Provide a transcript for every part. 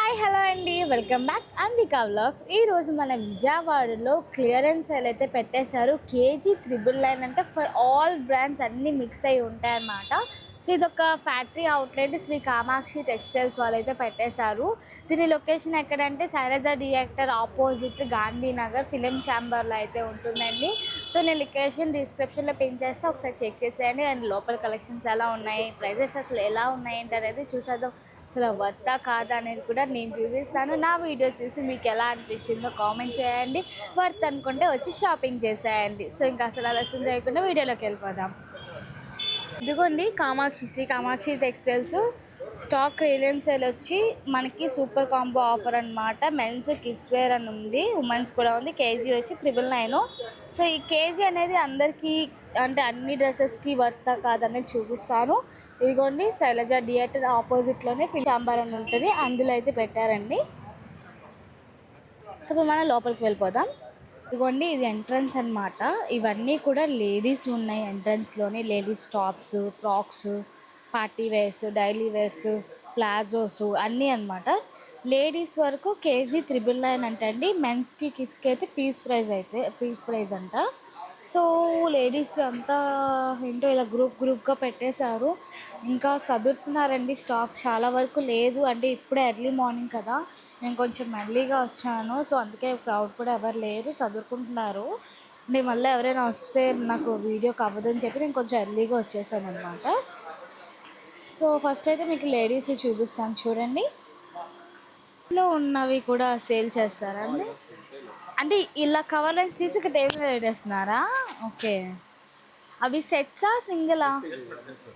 Hi hello అండి, welcome back Ambika vlogs. ఈరోజు మన విజయవాడలో క్లియరెన్స్ సేల్ అయితే పెట్టేశారు. కేజీ 999 అంటే ఫర్ ఆల్ బ్రాండ్స్ అన్నీ మిక్స్ అయి ఉంటాయన్నమాట. సో ఇదొక factory outlet Shri Kamakshi textiles వాళ్ళు అయితే పెట్టేశారు. దీని లొకేషన్ ఎక్కడంటే Sailaja theatre opposite Gandhinagar film ఛాంబర్లో అయితే ఉంటుందండి. సో నేను లొకేషన్ డిస్క్రిప్షన్లో పిన్ చేస్తే ఒకసారి చెక్ చేసేయండి. అండ్ లోపల కలెక్షన్స్ ఎలా ఉన్నాయి, ప్రైజెస్ అసలు ఎలా ఉన్నాయి అంటే అనేది చూసేద్దాం. అసలు వర్తా కాదా అనేది కూడా నేను చూపిస్తాను. నా వీడియో చూసి మీకు ఎలా అనిపించిందో కామెంట్ చేయండి. వర్త్ అనుకుంటే వచ్చి షాపింగ్ చేసేయండి. సో ఇంకా అసలు ఆలస్యం చేయకుండా వీడియోలోకి వెళ్ళిపోదాం. ఇదిగోండి Sri Kamakshi textiles stock clearance sale వచ్చి మనకి సూపర్ కాంబో ఆఫర్ అనమాట. మెన్స్ కిడ్స్ వేర్ అని ఉంది, ఉమెన్స్ కూడా ఉంది. కేజీ వచ్చి 999. సో ఈ కేజీ అనేది అందరికీ అంటే అన్ని డ్రెస్సెస్కి వర్తా కాదనేది చూపిస్తాను. ఇదిగోండి శైలజ థియేటర్ ఆపోజిట్లోనే చాంబార్ అని ఉంటుంది, అందులో అయితే పెట్టారండి. సో ఇప్పుడు మనం లోపలికి వెళ్ళిపోదాం. ఇదిగోండి ఇది ఎంట్రన్స్ అనమాట. ఇవన్నీ కూడా లేడీస్ ఉన్నాయి ఎంట్రన్స్లోనే. Ladies tops, frocks, party wears, daily wears, palazzos అన్నీ అనమాట. లేడీస్ వరకు కేజీ 999 అంటండి. మెన్స్కి కిడ్స్కి అయితే పీస్ ప్రైజ్ అంట. సో లేడీస్ అంతా ఏంటో ఇలా గ్రూప్గా పెట్టేశారు. ఇంకా సదురుతున్నారండి. స్టాక్ చాలా వరకు లేదు. అంటే ఇప్పుడే ఎర్లీ మార్నింగ్ కదా, నేను కొంచెం ఎర్లీగా వచ్చాను. సో అందుకే క్రౌడ్ కూడా ఎవరు లేరు, చదువుకుంటున్నారు. నేను మళ్ళీ ఎవరైనా వస్తే నాకు వీడియోకి అవ్వదని చెప్పి నేను కొంచెం ఎర్లీగా వచ్చేసాను అనమాట. సో ఫస్ట్ అయితే మీకు లేడీస్ చూపిస్తాను చూడండి. ఇంట్లో ఉన్నవి కూడా సేల్ చేస్తారండి. అంటే ఇలా కవర్ లైన్స్ తీసి ఇక్కడ టేబుల్ మీద పెట్టేస్తున్నారా? ఓకే. అవి సెట్సా సింగిలా?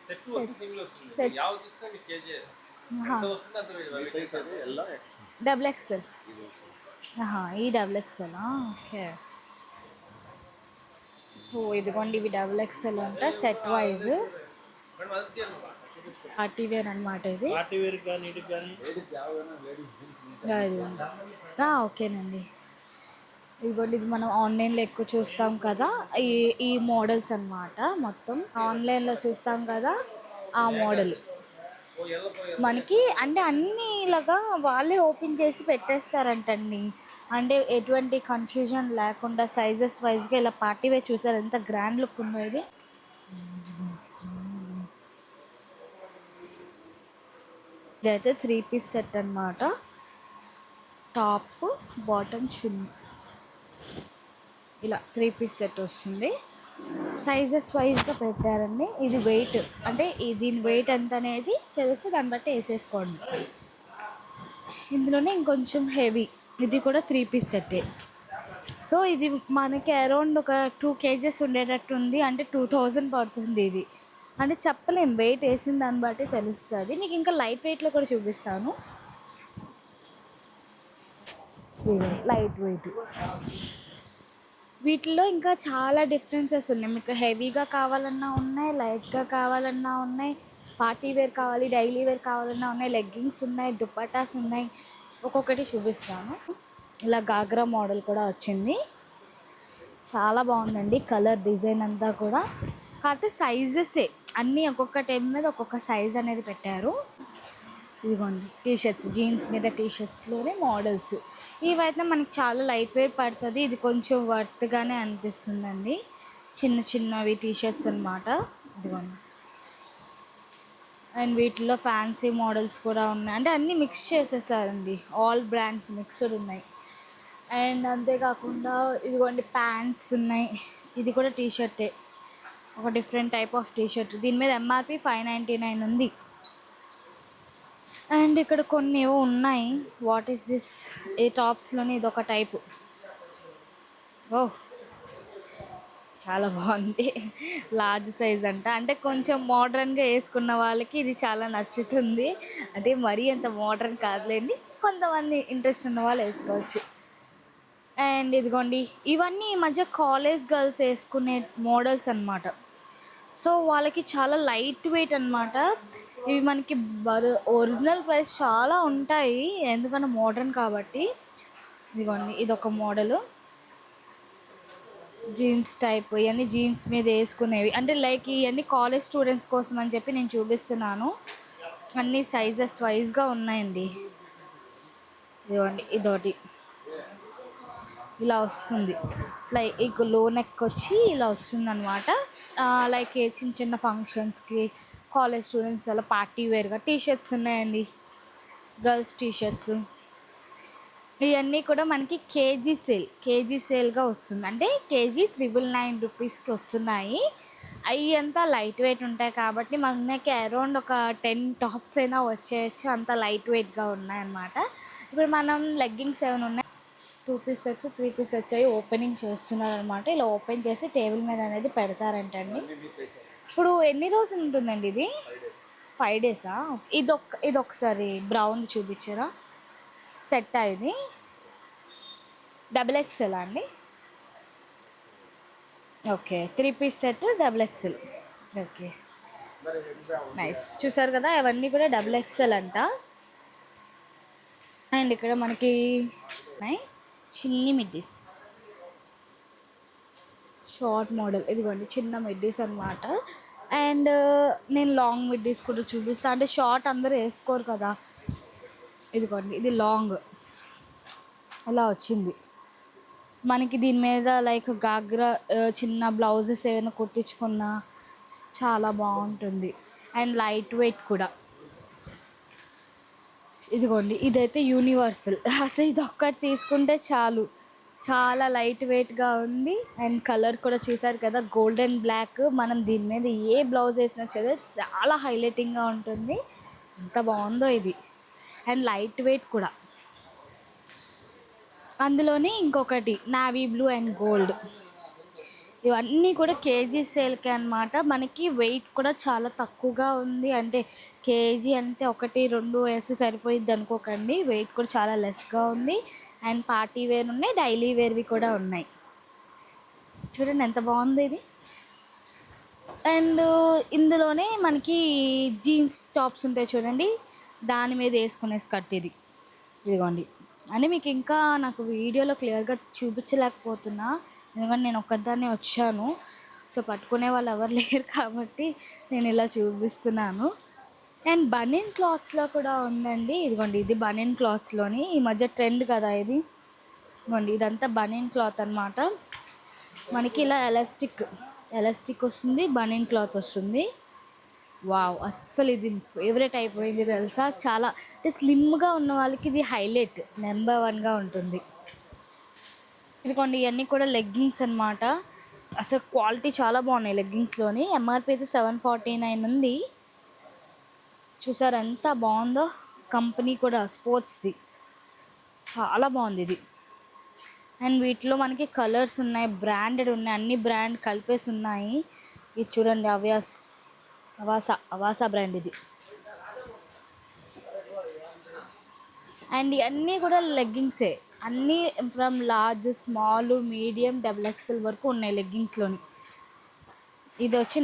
Sets double XL. ఈ డబుల్ ఎక్స్ఎల్. ఓకే. సో ఇదిగోండి ఇవి డబుల్ ఎక్స్ఎల్ ఉంటా సెట్ వైజ్. పార్టీ వేర్ అనమాట ఇది. ఓకేనండి. ఇదిగోండి ఇది మనం ఆన్లైన్లో ఎక్కువ చూస్తాం కదా, ఈ మోడల్స్ అనమాట. మొత్తం ఆన్లైన్లో చూస్తాం కదా, ఆ మోడల్ మనకి అంటే అన్నీ ఇలాగా వాళ్ళే ఓపెన్ చేసి పెట్టేస్తారంటండి. అంటే ఎటువంటి కన్ఫ్యూజన్ లేకుండా సైజెస్ వైజ్గా ఇలా పార్టీ వేర్ చూసారు ఎంత గ్రాండ్ లుక్ ఉందో. ఇదైతే 3 పీస్ సెట్ అనమాట. టాప్, బాటమ్, చున్నీ ఇలా 3 పీస్ సెట్ వస్తుంది. సైజెస్ వైజ్గా పెట్టారండి. ఇది వెయిట్ అంటే దీని వెయిట్ ఎంత అనేది తెలిస్తే దాన్ని బట్టి వేసేసుకోండి. ఇందులోనే ఇంకొంచెం హెవీ, ఇది కూడా 3 పీస్ సెట్టే. సో ఇది మనకి అరౌండ్ ఒక 2 kgs ఉండేటట్టు ఉంది. అంటే 2000 పడుతుంది ఇది. అంటే చెప్పలేం, వెయిట్ వేసిన దాన్ని బట్టి తెలుస్తుంది. మీకు ఇంకా లైట్ వెయిట్లో కూడా చూపిస్తాను. లైట్ వెయిట్ వీటిలో ఇంకా చాలా డిఫరెన్సెస్ ఉన్నాయి. మీకు హెవీగా కావాలన్నా ఉన్నాయి, లైట్గా కావాలన్నా ఉన్నాయి, పార్టీ వేర్ కావాలి, డైలీ వేర్ కావాలన్నా ఉన్నాయి, లెగ్గింగ్స్ ఉన్నాయి, దుపట్టాస్ ఉన్నాయి. ఒక్కొక్కటి చూపిస్తాను. ఇలా గాగ్రా మోడల్ కూడా వచ్చింది, చాలా బాగుందండి. కలర్ డిజైన్ అంతా కూడా. కాకపోతే సైజెసే అన్నీ ఒక్కొక్క టైం మీద ఒక్కొక్క సైజ్ అనేది పెట్టారు. ఇదిగోండి టీషర్ట్స్, జీన్స్ మీద టీషర్ట్స్లోనే మోడల్స్. ఇవైతే మనకి చాలా లైట్ వెయిట్ పడుతుంది. ఇది కొంచెం వర్త్గానే అనిపిస్తుందండి. చిన్న చిన్నవి టీషర్ట్స్ అనమాట. ఇదిగోండి. అండ్ వీటిలో ఫ్యాన్సీ మోడల్స్ కూడా ఉన్నాయి. అంటే అన్నీ మిక్స్ చేసేసారండి, ఆల్ బ్రాండ్స్ మిక్స్డ్ ఉన్నాయి. అండ్ అంతేకాకుండా ఇదిగోండి ప్యాంట్స్ ఉన్నాయి. ఇది కూడా టీషర్టే, ఒక డిఫరెంట్ టైప్ ఆఫ్ టీషర్ట్. దీని మీద ఎంఆర్పి 599 ఉంది. అండ్ ఇక్కడ కొన్ని ఏవో ఉన్నాయి. What is this? ఈ టాప్స్లోనే ఇదొక టైపు. చాలా బాగుంది. లార్జ్ సైజ్ అంట. అంటే కొంచెం మోడ్రన్గా వేసుకున్న వాళ్ళకి ఇది చాలా నచ్చుతుంది. అంటే మరీ అంత మోడ్రన్ కాదులేండి, కొంతమంది ఇంట్రెస్ట్ ఉన్న వాళ్ళు వేసుకోవచ్చు. అండ్ ఇదిగోండి ఇవన్నీ ఈ మధ్య కాలేజ్ గర్ల్స్ వేసుకునే మోడల్స్ అనమాట. సో వాళ్ళకి చాలా లైట్ వెయిట్ అనమాట. ఇవి మనకి ఒరిజినల్ ప్రైస్ చాలా ఉంటాయి, ఎందుకంటే మోడర్న్ కాబట్టి. ఇదిగోండి ఇదొక మోడలు, జీన్స్ టైప్. ఇవన్నీ జీన్స్ మీద వేసుకునేవి. అంటే లైక్ ఇవన్నీ కాలేజ్ స్టూడెంట్స్ కోసం అని చెప్పి నేను చూపిస్తున్నాను. అన్నీ సైజెస్ వైజ్గా ఉన్నాయండి. ఇదిగోండి ఇదొకటి ఇలా వస్తుంది. లైక్ లో నెక్ వచ్చి ఇలా వస్తుంది అనమాట. లైక్ చిన్న చిన్న ఫంక్షన్స్కి కాలేజ్ స్టూడెంట్స్ అలా పార్టీ వేర్గా టీ షర్ట్స్ ఉన్నాయండి. గర్ల్స్ టీ షర్ట్స్ ఇవన్నీ కూడా మనకి కేజీ సేల్గా వస్తుంది. అంటే కేజీ 999 వస్తున్నాయి. అవి అంతా లైట్ వెయిట్ ఉంటాయి కాబట్టి మనకి అరౌండ్ ఒక 10 టాప్స్ అయినా వచ్చేయచ్చు, అంత లైట్ వెయిట్గా ఉన్నాయన్నమాట. ఇప్పుడు మనం లెగ్గింగ్స్ ఏమైనా ఉన్నాయి 2 పీస్ సెట్స్ 3 పీస్ సెట్స్ అవి ఓపెనింగ్ చేస్తున్నారు అనమాట. ఇలా ఓపెన్ చేసి టేబుల్ మీద అనేది పెడతారంటండి. ఇప్పుడు ఎన్ని రోజులు ఉంటుందండి ఇది? 5 డేసా? ఇది ఒకసారి బ్రౌన్ చూపించారా సెట్ ఇది XXL అండి. Okay 3 piece set XXL. Okay nice. చూసారు కదా అవన్నీ కూడా XXL అంట. అండ్ ఇక్కడ మనకి చిన్ని మిడ్డీస్ షార్ట్ మోడల్ ఇదిగోండి చిన్న మిడ్డీస్ అనమాట. అండ్ నేను లాంగ్ మిడ్డీస్ కూడా చూపిస్తాను. అంటే షార్ట్ అందరూ వేసుకోరు కదా. ఇదిగోండి ఇది లాంగ్ అలా వచ్చింది మనకి. దీని మీద లైక్ గాగ్రా చిన్న బ్లౌజెస్ ఏమైనా కుట్టించుకున్నా చాలా బాగుంటుంది. అండ్ లైట్ వెయిట్ కూడా. ఇదిగోండి ఇదైతే యూనివర్సల్. అసలు ఇది ఒక్కటి తీసుకుంటే చాలు, చాలా లైట్ వెయిట్గా ఉంది. అండ్ కలర్ కూడా చూసారు కదా గోల్డెన్ బ్లాక్. మనం దీని మీద ఏ బ్లౌజ్ వేసినా చదివే చాలా హైలైటింగ్గా ఉంటుంది. ఎంత బాగుందో ఇది. అండ్ లైట్ వెయిట్ కూడా. అందులోనే ఇంకొకటి నావీ బ్లూ అండ్ గోల్డ్. ఇవన్నీ కూడా కేజీ సేల్కి అనమాట. మనకి వెయిట్ కూడా చాలా తక్కువగా ఉంది. అంటే కేజీ అంటే 1-2 వేస్తే సరిపోయిద్ది అనుకోకండి. వెయిట్ కూడా చాలా లెస్గా ఉంది. అండ్ పార్టీ వేర్ ఉన్నాయి, డైలీ వేర్వి కూడా ఉన్నాయి. చూడండి ఎంత బాగుంది ఇది. అండ్ ఇందులోనే మనకి జీన్స్ టాప్స్ ఉంటాయి చూడండి, దాని మీద వేసుకునే స్కర్ట్ ఇది. ఇదిగోండి అని మీకు ఇంకా నాకు వీడియోలో క్లియర్గా చూపించలేకపోతున్నా, ఎందుకంటే నేను ఒక్కదాన్నే వచ్చాను. సో పట్టుకునే వాళ్ళు ఎవరు లేరు కాబట్టి నేను ఇలా చూపిస్తున్నాను. అండ్ బనియన్ క్లాత్స్లో కూడా ఉందండి. ఇదిగోండి ఇది బనియన్ క్లాత్స్లోని ఈ మధ్య ట్రెండ్ కదా ఇది. ఇదిగోండి ఇదంతా బనియన్ క్లాత్ అనమాట. మనకి ఇలా ఎలాస్టిక్ వస్తుంది, బనియన్ క్లాత్ వస్తుంది. వావ్, అస్సలు ఇది ఫేవరెట్ అయిపోయింది తెలుసా. చాలా అంటే స్లిమ్గా ఉన్న వాళ్ళకి ఇది హైలైట్ నెంబర్ 1గా ఉంటుంది. ఇదిగోండి ఇవన్నీ కూడా లెగ్గింగ్స్ అనమాట. అసలు క్వాలిటీ చాలా బాగున్నాయి లెగ్గింగ్స్లోని. ఎంఆర్పి అయితే 749 ఉంది. చూసారు ఎంత బాగుందో. కంపెనీ కూడా స్పోర్ట్స్ది, చాలా బాగుంది ఇది. అండ్ వీటిలో మనకి కలర్స్ ఉన్నాయి, బ్రాండెడ్ ఉన్నాయి, అన్ని బ్రాండ్ కలిపేసి ఉన్నాయి. ఇది చూడండి అవాసా బ్రాండ్ ఇది. అండ్ ఇవన్నీ కూడా లెగ్గింగ్సే, అన్నీ from large, small, medium, XXL వరకు ఉన్నాయి లెగ్గింగ్స్లోని. ఇది వచ్చి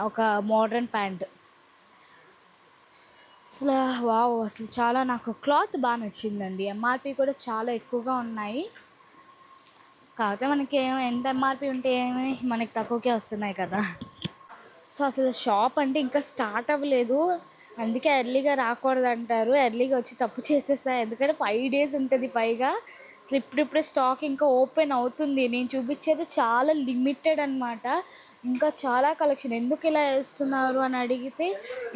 ఒక మోడ్రన్ ప్యాంట్. అసలు వావ్, అసలు చాలా నాకు క్లాత్ బాగా నచ్చిందండి. ఎంఆర్పి కూడా చాలా ఎక్కువగా ఉన్నాయి. కాకపోతే మనకి ఎంత ఎంఆర్పి ఉంటే ఏమి, మనకి తక్కువకే వస్తున్నాయి కదా. సో అసలు షాప్ అంటే ఇంకా స్టార్ట్ అవ్వలేదు, అందుకే ఎర్లీగా రాకూడదు అంటారు. ఎర్లీగా వచ్చి తప్పు చేసేసా, ఎందుకంటే 5 డేస్ ఉంటుంది పైగా. అసలు ఇప్పుడిప్పుడే స్టాక్ ఇంకా ఓపెన్ అవుతుంది. నేను చూపించేది చాలా లిమిటెడ్ అనమాట. ఇంకా చాలా కలెక్షన్. ఎందుకు ఇలా వేస్తున్నారు అని అడిగితే,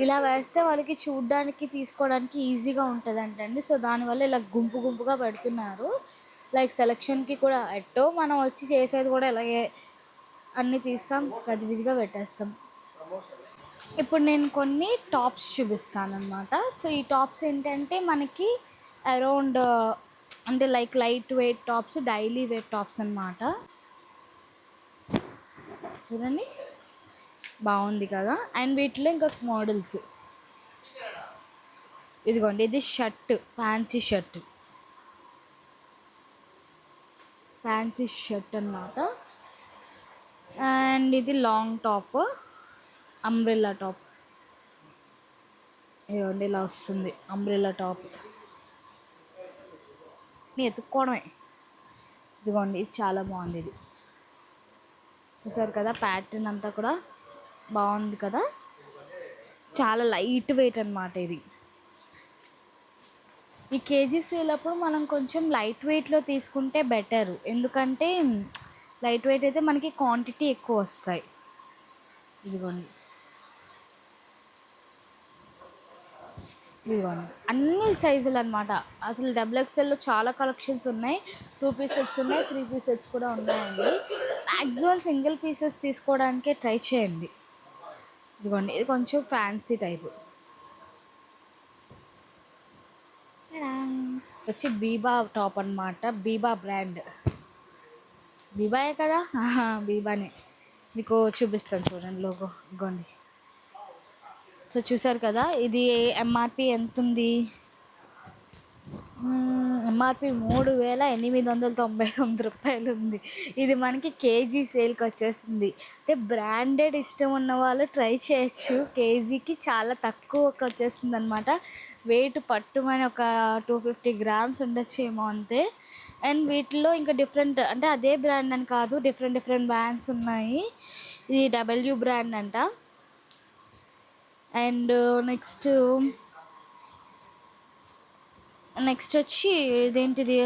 ఇలా వేస్తే వాళ్ళకి చూడడానికి తీసుకోవడానికి ఈజీగా ఉంటుంది అంటండి. సో దానివల్ల ఇలా గుంపుగా పెడుతున్నారు. లైక్ సెలక్షన్కి కూడా ఎట్టో మనం వచ్చి చేసేది కూడా ఇలాగే, అన్నీ తీస్తాం గజిబిజిగా పెట్టేస్తాం. ఇప్పుడు నేను కొన్ని టాప్స్ చూపిస్తాను అనమాట. సో ఈ టాప్స్ ఏంటంటే మనకి అరౌండ్ అంటే like light weight tops, daily wear tops అనమాట. చూడండి బాగుంది కదా. అండ్ వీటిలో ఇంకా మోడల్స్. ఇదిగోండి ఇది షర్ట్, ఫ్యాన్సీ షర్ట్ అనమాట. అండ్ ఇది లాంగ్ టాప్, అంబ్రెల్లా టాప్. ఇదిగోండి ఇలా వస్తుంది అంబ్రెల్లా టాప్. ఎత్తుక్కోవడమే. ఇదిగోండి ఇది చాలా బాగుంది. ఇది చూసారు కదా, ప్యాటర్న్ అంతా కూడా బాగుంది కదా. చాలా లైట్ వెయిట్ అనమాట ఇది. ఈ కేజీ సేల్ అప్పుడు మనం కొంచెం లైట్ వెయిట్లో తీసుకుంటే బెటర్, ఎందుకంటే లైట్ వెయిట్ అయితే మనకి క్వాంటిటీ ఎక్కువ వస్తాయి. ఇదిగోండి, ఇదిగోండి అన్ని సైజులు అనమాట. అసలు డబుల్ ఎక్స్ఎల్లో చాలా కలెక్షన్స్ ఉన్నాయి. 2 పీస్ సెట్స్ ఉన్నాయి, 3 పీస్ సెట్స్ కూడా ఉన్నాయండి. మ్యాక్సిమం సింగిల్ పీసెస్ తీసుకోవడానికే ట్రై చేయండి. ఇదిగోండి, ఇది కొంచెం ఫ్యాన్సీ టైపు వచ్చి బీబా టాప్ అనమాట. బీబా బ్రాండ్, బీబాయే కదా, బీబానే. మీకు చూపిస్తాను చూడండి లోగో. ఇదిగోండి, సో చూసారు కదా, ఇది ఎంఆర్పి ఎంత ఉంది? ఎంఆర్పి 3899 రూపాయలు ఉంది. ఇది మనకి కేజీ సేల్కి వచ్చేస్తుంది. అంటే బ్రాండెడ్ ఇష్టం ఉన్న వాళ్ళు ట్రై చేయొచ్చు. కేజీకి చాలా తక్కువకి వచ్చేస్తుంది అనమాట. వెయిట్ పట్టుమని ఒక 250 గ్రామ్స్ ఉండొచ్చేమో అంతే. అండ్ వీటిలో ఇంకా డిఫరెంట్, అంటే అదే బ్రాండ్ అని కాదు, డిఫరెంట్ డిఫరెంట్ బ్రాండ్స్ ఉన్నాయి. ఇది డబ్ల్యూ బ్రాండ్ అంట. అండ్ నెక్స్ట్ వచ్చి ఇదేంటిది,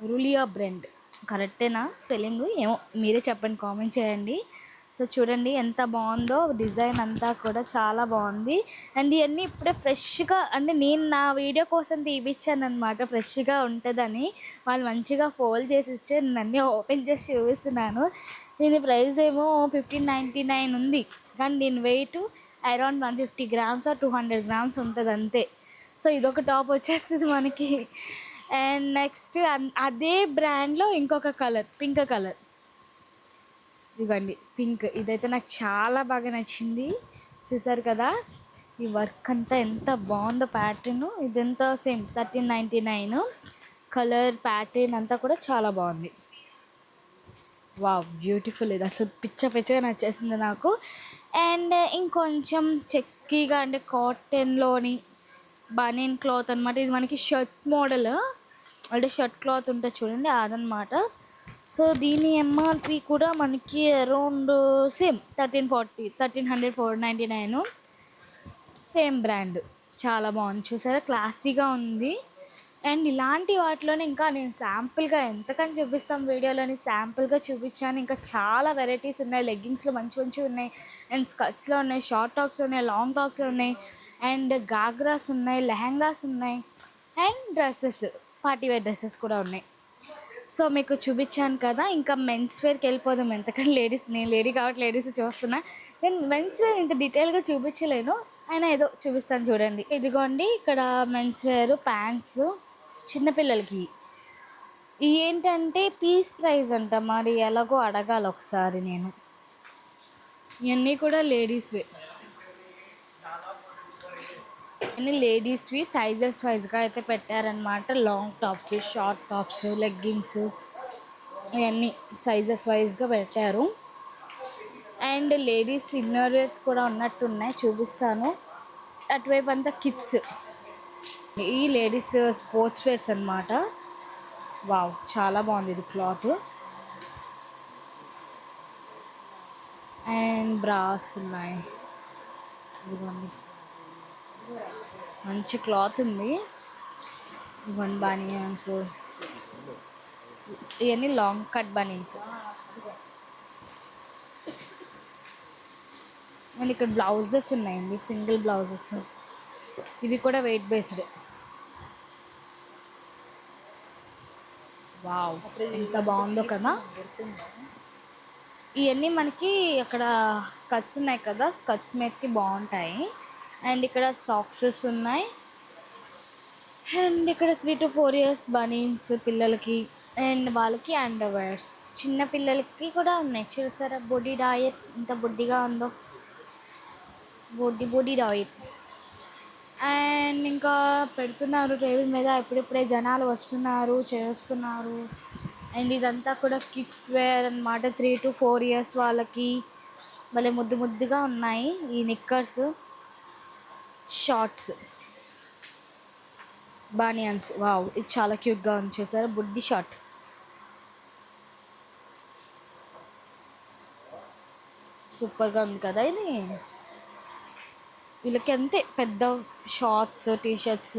అరులియా బ్రాండ్. కరెక్టేనా స్పెల్లింగ్? ఏమో మీరే చెప్పండి, కామెంట్ చేయండి. సో చూడండి ఎంత బాగుందో, డిజైన్ అంతా కూడా చాలా బాగుంది. అండ్ ఇవన్నీ ఇప్పుడే ఫ్రెష్గా, అంటే నేను నా వీడియో కోసం తీపిచ్చాను అనమాట, ఫ్రెష్గా ఉంటుందని. వాళ్ళు మంచిగా ఫోల్డ్ చేసి ఇచ్చే, నేను అన్నీ ఓపెన్ చేసి చూపిస్తున్నాను. దీని ప్రైస్ ఏమో 1599 ఉంది, కానీ దీని వెయిట్ అరౌండ్ 150 గ్రామ్స్ 200 గ్రామ్స్ ఉంటుంది అంతే. సో ఇదొక టాప్ వచ్చేస్తుంది మనకి. అండ్ నెక్స్ట్ అదే బ్రాండ్లో ఇంకొక కలర్, పింక్ కలర్. ఇదిగోండి పింక్, ఇదైతే నాకు చాలా బాగా నచ్చింది. చూసారు కదా, ఈ వర్క్ అంతా ఎంత బాగుందో, ప్యాటర్న్ ఇదంతా సేమ్ 1399. కలర్ ప్యాటర్న్ అంతా కూడా చాలా బాగుంది. Wow, beautiful. ఇది అసలు పిచ్చగా నచ్చేసింది నాకు. అండ్ ఇంకొంచెం చెక్కీగా, అంటే కాటన్లోని బనీన్ క్లాత్ అనమాట. ఇది మనకి షర్ట్ మోడల్, అంటే షర్ట్ క్లాత్ ఉంటుంది చూడండి, అదనమాట. సో దీని ఎంఆర్పి కూడా మనకి అరౌండ్ సేమ్ 1300 499. సేమ్ బ్రాండ్, చాలా బాగుంది. చూసారా, క్లాసీగా ఉంది. అండ్ ఇలాంటి వాటిలోనే ఇంకా నేను శాంపుల్గా ఎంతకని చూపిస్తాం వీడియోలోని, శాంపుల్గా చూపించాను. ఇంకా చాలా వెరైటీస్ ఉన్నాయి. లెగ్గింగ్స్లో మంచి మంచివి ఉన్నాయి, అండ్ స్కర్ట్స్లో ఉన్నాయి, షార్ట్ టాప్స్లో ఉన్నాయి, లాంగ్ టాప్స్లో ఉన్నాయి, అండ్ గాగ్రాస్ ఉన్నాయి, లెహంగాస్ ఉన్నాయి, అండ్ డ్రెస్సెస్, పార్టీవేర్ డ్రెస్సెస్ కూడా ఉన్నాయి. సో మీకు చూపించాను కదా, ఇంకా మెన్స్ వేర్కి వెళ్ళిపోదాం. ఎంతకని లేడీస్, నేను లేడీ కాబట్టి లేడీస్ చూస్తున్నా. నేను మెన్స్ వేర్ ఇంత డీటెయిల్గా చూపించలేను, అయినా ఏదో చూపిస్తాను చూడండి. ఇదిగోండి, ఇక్కడ మెన్స్ వేర్ ప్యాంట్స్ చిన్నపిల్లలకి. ఏంటంటే పీస్ ప్రైస్ అంట, మరి ఎలాగో అడగాలి ఒకసారి నేను. ఇవన్నీ కూడా లేడీస్వే, అన్నీ లేడీస్వి సైజెస్ వైజ్గా అయితే పెట్టారనమాట. Long tops, short tops, leggings, ఇవన్నీ సైజెస్ వైజ్గా పెట్టారు. అండ్ లేడీస్ ఇన్నర్ వేర్స్ కూడా ఉన్నట్టున్నాయి, చూపిస్తాను. అటువైపు అంతా కిడ్స్, ఈ లేడీస్ స్పోర్ట్స్ వేర్స్ అనమాట. వావ్, చాలా బాగుంది ఇది క్లాత్. అండ్ బ్రాస్ ఉన్నాయి, ఇదిగోండి మంచి క్లాత్ ఉంది. ఇవన్నీ బనియన్స్, ఇవన్నీ లాంగ్ కట్ బనియన్స్. మళ్ళీ ఇక్కడ బ్లౌజెస్ ఉన్నాయండి, సింగిల్ బ్లౌజెస్. ఇవి కూడా వెయిట్ బేస్డ్. వావ్, ఎంత బాగుందో కదా. ఇవన్నీ మనకి అక్కడ స్కర్ట్స్ ఉన్నాయి కదా, స్కర్ట్స్ మీదకి బాగుంటాయి. అండ్ ఇక్కడ సాక్సెస్ ఉన్నాయి. అండ్ ఇక్కడ 3 to 4 years బనీన్స్ పిల్లలకి, అండ్ వాళ్ళకి అండర్వేర్స్. చిన్న పిల్లలకి కూడా ఉన్నాయి. చూసారా, బొడ్డీ డయట్ ఎంత బొడ్డిగా ఉందో, బొడ్డీ డయట్. అండ్ ఇంకా పెడుతున్నారు టేబుల్ మీద, ఇప్పుడిప్పుడే జనాలు వస్తున్నారు, చేస్తున్నారు. అండ్ ఇదంతా కూడా కిడ్స్ వేర్ అనమాట, 3 to 4 years వాళ్ళకి. భలే ముద్దుగా ఉన్నాయి ఈ నిక్కర్స్, షార్ట్స్, బానియన్స్. వావ్, ఇది చాలా క్యూట్గా ఉంది. చూసారా, బుడ్డి షార్ట్, సూపర్గా ఉంది కదా ఇది. వీళ్ళకి అంతే పెద్ద షార్ట్స్, టీషర్ట్స్,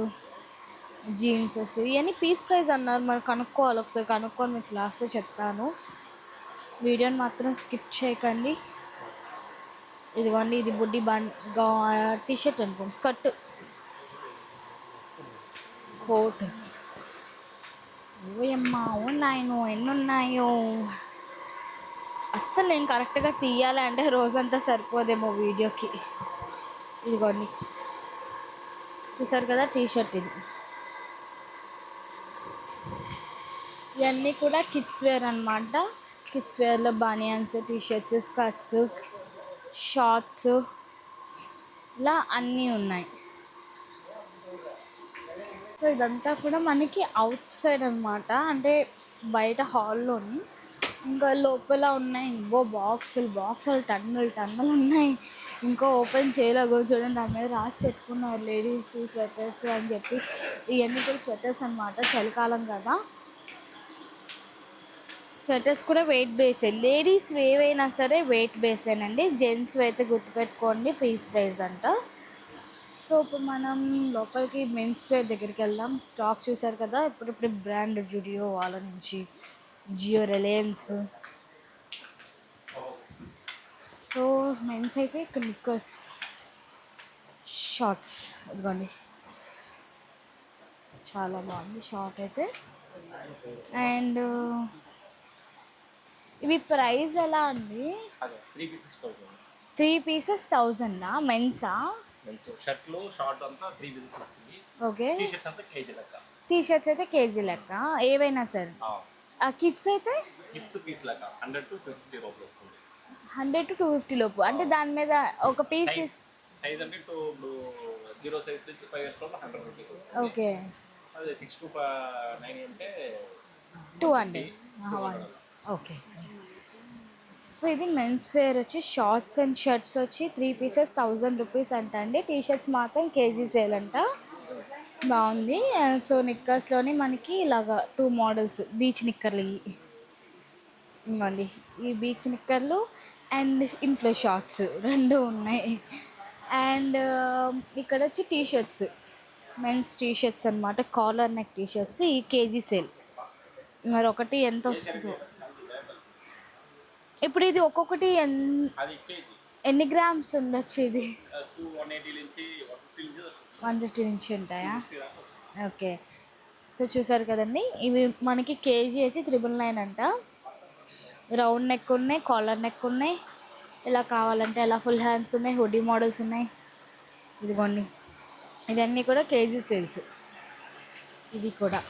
జీన్సెస్ ఇవన్నీ పీస్ ప్రైస్ అన్నారు. మరి కనుక్కోవాలి, ఒకసారి కనుక్కొని మీకు లాస్ట్లో చెప్తాను. వీడియోని మాత్రం స్కిప్ చేయకండి. ఇదిగోండి, ఇది బుడ్డి టీషర్ట్ అనుకోండి, స్కర్ట్, కోట్. ఓయమ్మా ఉన్నాయో ఎన్ని ఉన్నాయో అస్సలు నేను కరెక్ట్గా తీయాలి అంటే రోజంతా సరిపోదేమో వీడియోకి. ఇదిగోండి, చూసారు కదా టీషర్ట్. ఇది ఇవన్నీ కూడా కిడ్స్ వేర్ అనమాట. కిడ్స్ వేర్లో బనియన్స్, టీషర్ట్స్, స్కర్ట్స్, షార్ట్స్ ఇలా అన్నీ ఉన్నాయి. సో ఇదంతా కూడా మనకి అవుట్ సైడ్ అనమాట, అంటే బయట హాల్లోని. ఇంకా లోపల ఉన్నాయి ఇంకో బాక్సులు టన్నులు ఉన్నాయి. ఇంకో ఓపెన్ చేయలేగో చూడండి, దాని మీద రాసి పెట్టుకున్నారు లేడీస్ స్వెటర్స్ అని చెప్పి. ఇవన్నీ కూడా స్వెటర్స్ అనమాట, చలికాలం కదా. స్వెటర్స్ కూడా వెయిట్ బేసే, లేడీస్ ఏవైనా సరే వెయిట్ బేసేనండి. జెంట్స్ అయితే గుర్తుపెట్టుకోండి పీస్ ప్రైస్ అంట. సో ఇప్పుడు మనం లోపలికి మెన్స్ వేర్ దగ్గరికి వెళ్దాం. స్టాక్ చూసారు కదా, ఇప్పుడు బ్రాండ్ జుడియో వాళ్ళ నుంచి, జియో, రిలయన్స్. సో మెన్స్ అయితే ఇక్కడ నిక్కర్స్, షార్ట్స్ ఇదిగోండి, చాలా బాగుంది షార్ట్ అయితే. అండ్ ఇవి ప్రైస్ ఎలా అండి? 3 పీసెస్ 1000 మెన్సా? షర్ట్లు షార్ట్ అంతా 3 పీసెస్ వస్తుంది. ఓకే. టీ-షర్ట్స్ అంతా కేజీ లెక్క. టీ-షర్ట్స్ అయితే కేజీ లెక్క, ఏవైనా సరే. కిడ్స్ అయితే కిడ్స్ పీస్ లెక్క 100 to 250 రూపాయలు వస్తుంది. 100 to 250 లోపు, అంటే దాని మీద ఒక పీస్ సైజ్ అంటే ఇప్పుడు 0 సైజ్ నుంచి 5 ఇయర్స్ లోపు 100 రూపీస్ వస్తుంది. ఓకే. అదే 6 to 9 అంటే 200. ఓకే. సో ఇది మెన్స్ వేర్ వచ్చి షార్ట్స్ అండ్ షర్ట్స్ వచ్చి 3 పీసెస్ 1000 రూపీస్ అంట అండి. టీషర్ట్స్ మాత్రం కేజీ సేల్ అంట. బాగుంది. సో నిక్కర్స్లోని మనకి ఇలాగా 2 మోడల్స్, బీచ్ నిక్కర్లు ఇవ్వండి. ఈ బీచ్ నిక్కర్లు అండ్ ఇంట్లో షార్ట్స్ 2 ఉన్నాయి. అండ్ ఇక్కడ వచ్చి టీషర్ట్స్, మెన్స్ టీషర్ట్స్ అనమాట, కాలర్ నెక్ టీషర్ట్స్. ఈ కేజీ సేల్. మరి ఒకటి ఎంత వస్తుందో ఇప్పుడు. ఇది ఒక్కొక్కటి ఎన్ని గ్రామ్స్ ఉండొచ్చు? ఇది 150 నుంచి ఉంటాయా? ఓకే. సో చూసారు కదండి, ఇవి మనకి కేజీ వచ్చి 999 అంట. రౌండ్ నెక్ ఉన్నాయి, కాలర్ నెక్ ఉన్నాయి, ఇలా కావాలంటే ఇలా ఫుల్ హ్యాండ్స్ ఉన్నాయి, హుడీ మోడల్స్ ఉన్నాయి. ఇదిగోండి, ఇవన్నీ కూడా కేజీ సేల్స్. ఇవి కూడా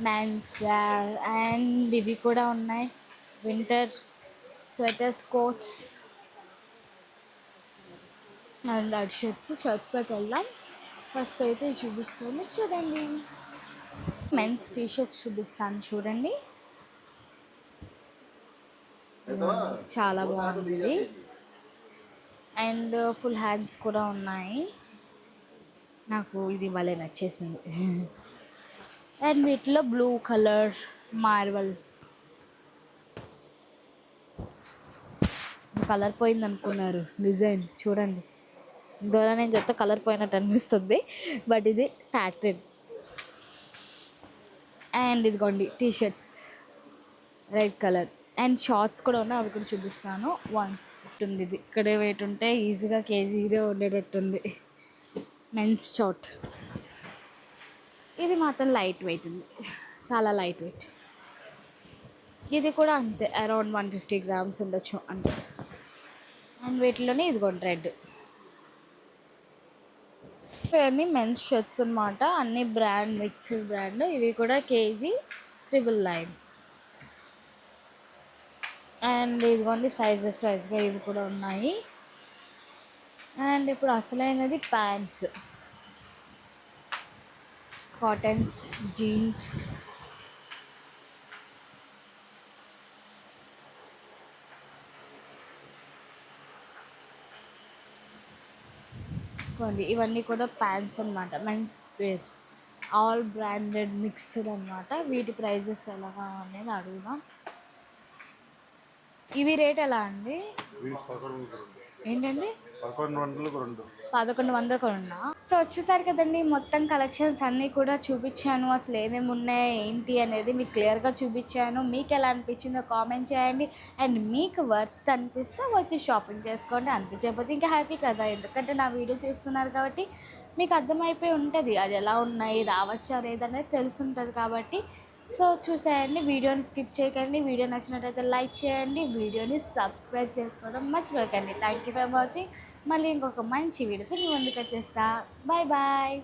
మెన్స్ వేర్ అండ్ ఇవి కూడా ఉన్నాయి, winter sweaters, coats and red షర్ట్స్లోకి వెళ్దాం. ఫస్ట్ అయితే చూపిస్తాను చూడండి, మెన్స్ టీషర్ట్స్ చూపిస్తాను చూడండి. చాలా బాగుంది ఇది. అండ్ ఫుల్ హ్యాండ్స్ కూడా ఉన్నాయి. నాకు ఇది భలే నచ్చేసింది. అండ్ వీటిలో బ్లూ కలర్ మార్బల్ కలర్ పోయింది అనుకున్నారు, డిజైన్ చూడండి. ద్వారా నేను చెప్తే కలర్ పోయినట్టు అనిపిస్తుంది, బట్ ఇది ప్యాటర్న్. అండ్ ఇదిగోండి t shirts red colour. And shorts కూడా ఉన్నాయి, అవి కూడా చూపిస్తాను. వన్స్ ఉంది, ఇది ఇక్కడే వెయిట్ ఉంటే ఈజీగా కేజీ ఇదే ఉండేటట్టుంది. మెన్స్ షార్ట్ ఇది మాత్రం లైట్ వెయిట్ ఉంది, చాలా లైట్ వెయిట్. ఇది కూడా అంతే, అరౌండ్ 150 గ్రామ్స్ ఉండొచ్చు అంతే. అండ్ వీటిలోనే ఇదిగోండి రెడ్. ఇవన్నీ మెన్స్ షర్ట్స్ అనమాట, అన్ని బ్రాండ్, మిక్స్డ్ బ్రాండ్. ఇవి కూడా కేజీ 999. అండ్ ఇదిగోండి సైజెస్ వైజ్గా ఇవి కూడా ఉన్నాయి. అండ్ ఇప్పుడు అసలైనది ప్యాంట్స్, కాటన్స్, జీన్స్. ఇవన్నీ కూడా ప్యాంట్స్ అనమాట, men's wear, all branded mixed అనమాట. వీటి ప్రైజెస్ ఎలాగా అనేది అడుగుదాం. ఇవి రేట్ ఎలా అండి? ఏంటండి? 1100 1100 కొన్నా. సో చూసారు కదండి, మొత్తం కలెక్షన్స్ అన్నీ కూడా చూపించాను. అసలు ఏమేమి ఉన్నాయి ఏంటి అనేది మీకు క్లియర్గా చూపించాను. మీకు ఎలా అనిపించిందో కామెంట్ చేయండి. అండ్ మీకు వర్త్ అనిపిస్తే వచ్చి షాపింగ్ చేసుకోండి, అనిపించకపోతే ఇంకా హ్యాపీ కదా. ఎందుకంటే నా వీడియో చేస్తున్నారు కాబట్టి మీకు అర్థమైపోయి ఉంటుంది అది ఎలా ఉన్నాయి, రావచ్చా లేదనేది తెలుసుంటుంది కాబట్టి. సో చూసేయండి, వీడియోని స్కిప్ చేయకండి. వీడియో నచ్చినట్టయితే లైక్ చేయండి, వీడియోని సబ్స్క్రైబ్ చేసుకోవడం మర్చిపోకండి. Thank you for watching. మళ్ళీ ఇంకొక మంచి వీడియోతో మీ ముందుకు వచ్చేస్తా. Bye bye.